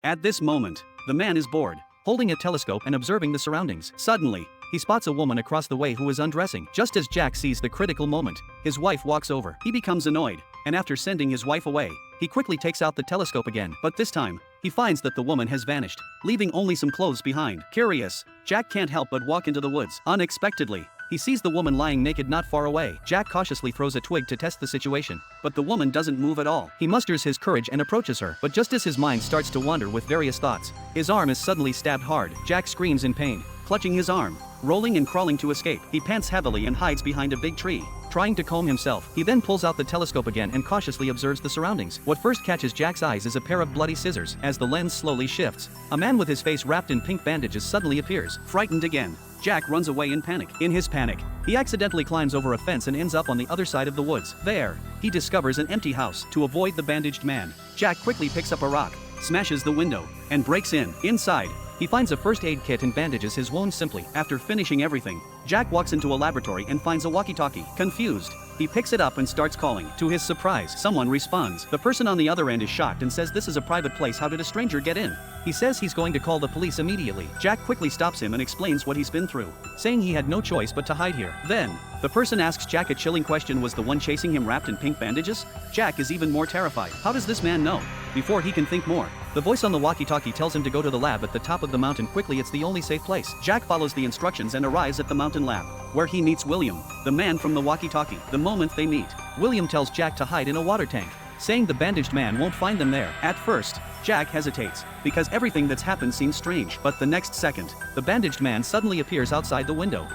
At this moment, the man is bored, holding a telescope and observing the surroundings. Suddenly, he spots a woman across the way who is undressing. Just as Jack sees the critical moment, his wife walks over. He becomes annoyed, and after sending his wife away, he quickly takes out the telescope again. But this time, he finds that the woman has vanished, leaving only some clothes behind. Curious, Jack can't help but walk into the woods. Unexpectedly, he sees the woman lying naked not far away. Jack cautiously throws a twig to test the situation, but the woman doesn't move at all. He musters his courage and approaches her, but just as his mind starts to wander with various thoughts, his arm is suddenly stabbed hard. Jack screams in pain, clutching his arm, rolling and crawling to escape. He pants heavily and hides behind a big tree, trying to calm himself. He then pulls out the telescope again and cautiously observes the surroundings. What first catches Jack's eyes is a pair of bloody scissors. As the lens slowly shifts, a man with his face wrapped in pink bandages suddenly appears. Frightened again, Jack runs away in panic. In his panic, he accidentally climbs over a fence and ends up on the other side of the woods. There, he discovers an empty house. To avoid the bandaged man, Jack quickly picks up a rock, smashes the window, and breaks in. Inside, he finds a first aid kit and bandages his wounds simply. After finishing everything, Jack walks into a laboratory and finds a walkie-talkie. Confused, he picks it up and starts calling. To his surprise, someone responds. The person on the other end is shocked and says this is a private place, how did a stranger get in? He says he's going to call the police immediately. Jack quickly stops him and explains what he's been through, saying he had no choice but to hide here. Then, the person asks Jack a chilling question: was the one chasing him wrapped in pink bandages? Jack is even more terrified. How does this man know? Before he can think more, the voice on the walkie-talkie tells him to go to the lab at the top of the mountain quickly, it's the only safe place. Jack follows the instructions and arrives at the mountain lab, where he meets William, the man from the walkie-talkie. The moment they meet, William tells Jack to hide in a water tank, saying the bandaged man won't find them there. At first, Jack hesitates, because everything that's happened seems strange, but the next second, the bandaged man suddenly appears outside the window.